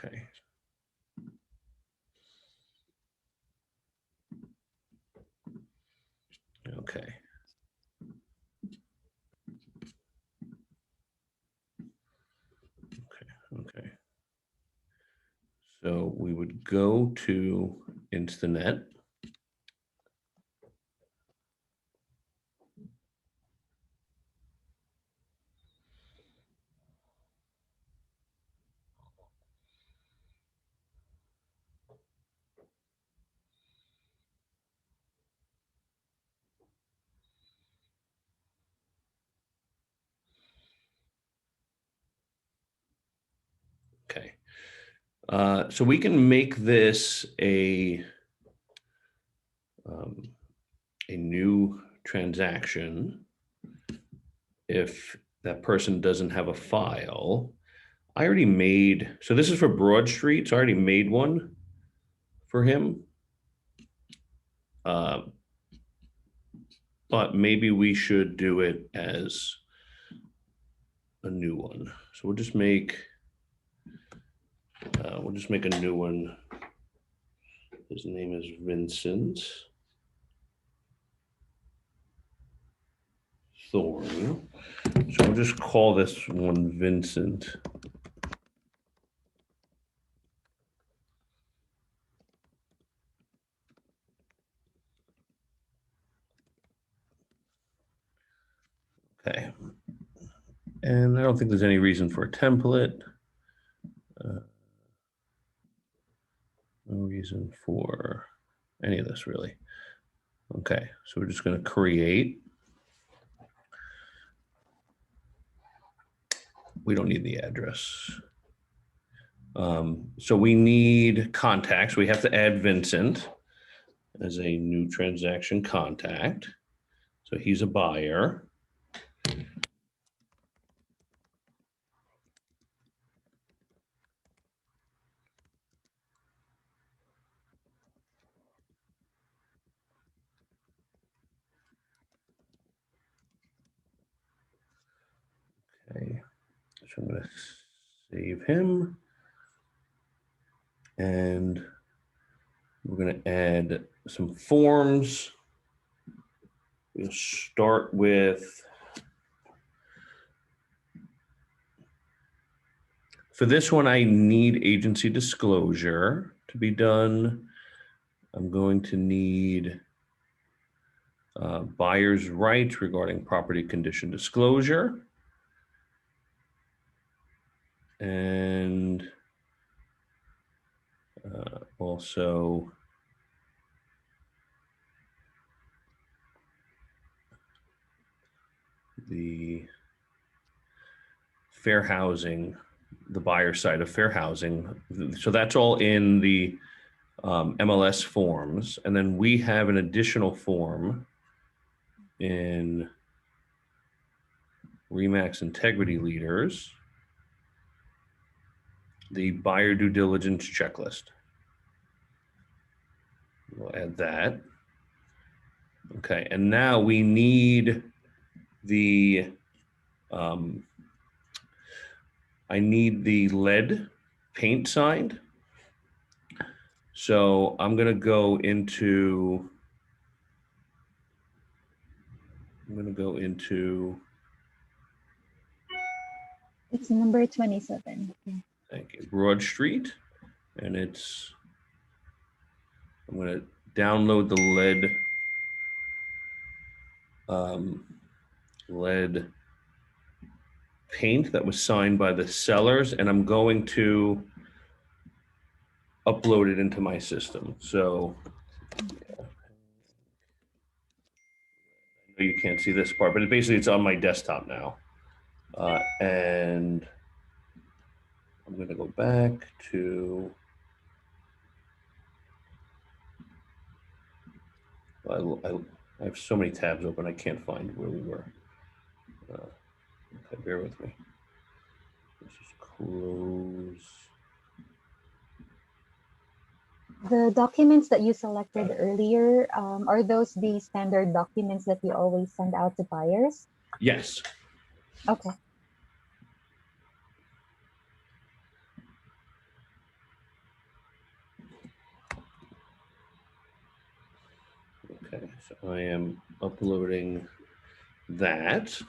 Okay. Okay. Okay. So we would go to Instanet. Okay. So we can make this a new transaction if that person doesn't have a file. I already made, so this is for Broad Street, so I already made one for him. But maybe we should do it as a new one. So we'll just make a new one. His name is Vincent Thorne. So we'll just call this one Vincent. Okay. And I don't think there's any reason for a template. No reason for any of this really. Okay, so we're just going to create. We don't need the address. So we need contacts. We have to add Vincent as a new transaction contact. So he's a buyer. Okay, so I'm going to save him. And we're going to add some forms. We'll start with, for this one, I need agency disclosure to be done. I'm going to need buyer's rights regarding property condition disclosure. And also the fair housing, the buyer side of fair housing. So that's all in the MLS forms. And then we have an additional form in RE/MAX Integrity Leaders, the buyer due diligence checklist. We'll add that. Okay, and now we need the, I need the lead paint signed. So I'm gonna go into, It's number 27. Yeah. Thank you, Broad Street. And it's, I'm gonna download the lead paint that was signed by the sellers, and I'm going to upload it into my system. So I know you can't see this part, but basically it's on my desktop now. And I'm going to go back to, I have so many tabs open, I can't find where we were. Okay, bear with me. Let's just close. The documents that you selected earlier, are those the standard documents that you always send out to buyers? Yes. Okay. So I am uploading that.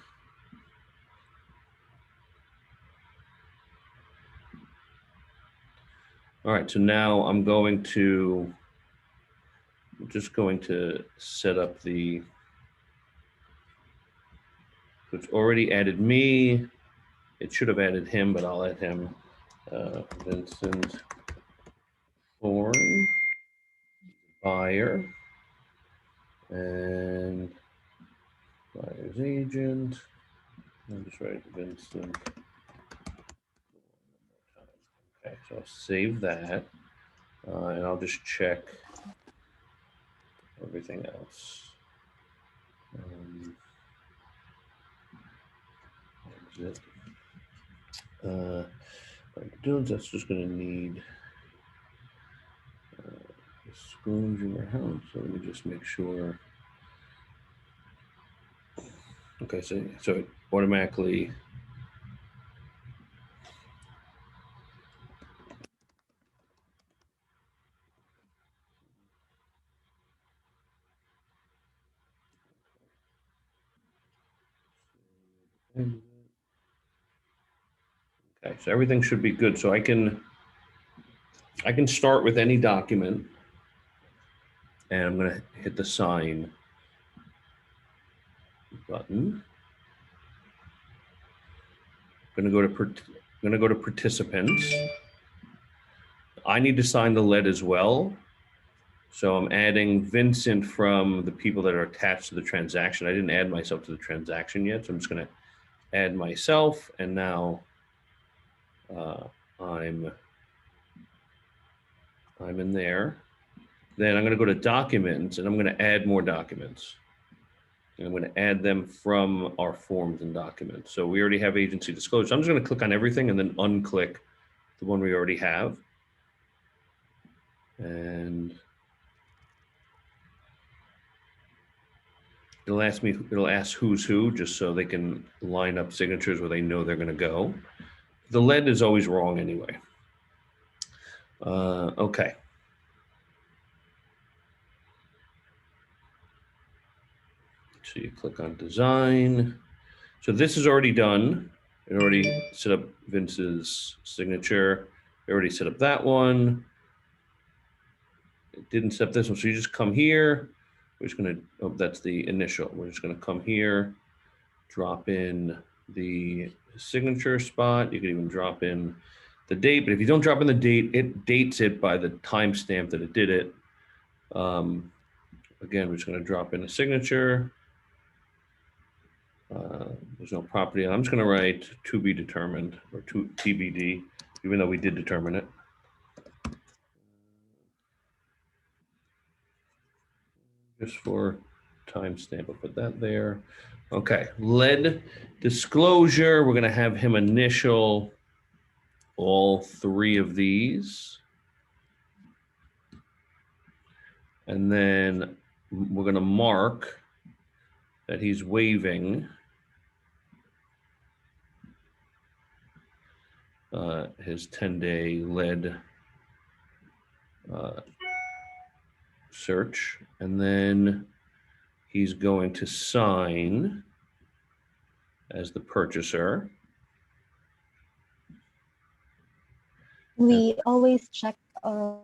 All right, so now I'm just going to set up it's already added me. It should have added him, but I'll add him. Vincent Thorne, buyer, and buyer's agent. I'll just write Vincent. Okay, so I'll save that, and I'll just check everything else. Exit. That's just going to need disclosure house. So let me just make sure. Okay, so it automatically. Okay, so everything should be good. So I can start with any document, and I'm going to hit the sign button. I'm going to go to participants. I need to sign the lead as well. So I'm adding Vincent from the people that are attached to the transaction. I didn't add myself to the transaction yet, so I'm just going to add myself, and now I'm in there. Then I'm going to go to documents, and I'm going to add more documents. And I'm going to add them from our forms and documents. So we already have agency disclosure. So I'm just going to click on everything and then unclick the one we already have. And it'll ask who's who, just so they can line up signatures where they know they're going to go. The lead is always wrong anyway. Okay. So you click on design. So this is already done. It already set up Vince's signature. It already set up that one. It didn't set up this one. So you just come here. We're just going to, oh, that's the initial. We're just going to come here, drop in the signature spot. You can even drop in the date, but if you don't drop in the date, it dates it by the timestamp that it did it. Again, we're just going to drop in a signature. There's no property. I'm just going to write to be determined or to TBD, even though we did determine it. Just for timestamp, I'll put that there. Okay, lead disclosure. We're going to have him initial all three of these. And then we're going to mark that he's waiving his 10-day lead search. And then he's going to sign as the purchaser. We always check on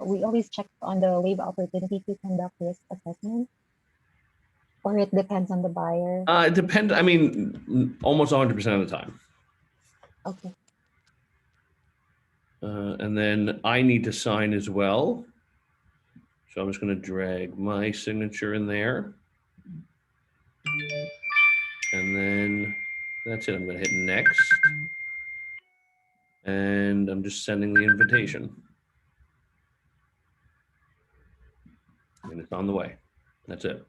the waive opportunity to conduct risk assessment, or it depends on the buyer. It depends. I mean, almost 100% of the time. Okay. And then I need to sign as well. So I'm just going to drag my signature in there. And then that's it. I'm going to hit next. And I'm just sending the invitation. And it's on the way. That's it.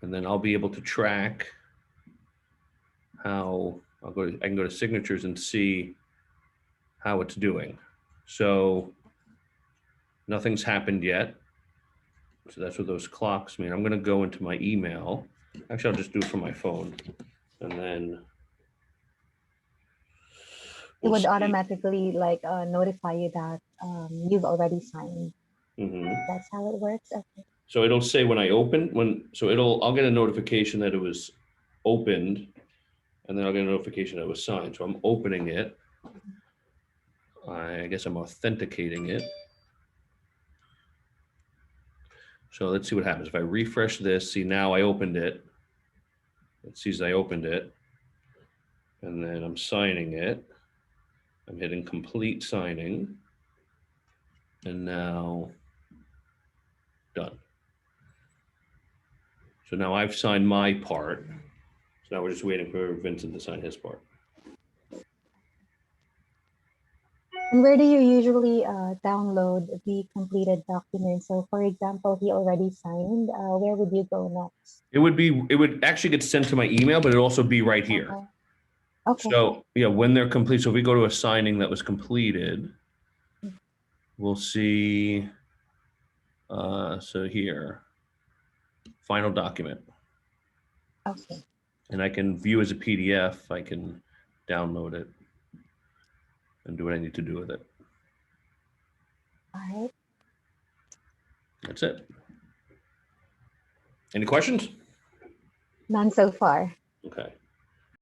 And then I'll be able to track how I can go to signatures and see how it's doing. So nothing's happened yet. So that's what those clocks mean. I'm going to go into my email. Actually, I'll just do it from my phone. And then It We'll would see. automatically like notify you that you've already signed. Mhm. That's how it works. Okay. So it'll say when I open, I'll get a notification that it was opened, and then I'll get a notification that it was signed. So I'm opening it. I guess I'm authenticating it. So let's see what happens. If I refresh this, see now I opened it. It sees I opened it. And then I'm signing it. I'm hitting complete signing. And now done. So now I've signed my part. So now we're just waiting for Vincent to sign his part. And where do you usually download the completed document? So, for example, he already signed. Where would you go next? It would actually get sent to my email, but it'd also be right here. Okay. Okay. So yeah, when they're complete. So if we go to a signing that was completed, we'll see. So here, final document, Okay. and I can view as a PDF. I can download it and do what I need to do with it. All right. That's it. Any questions? None so far. Okay.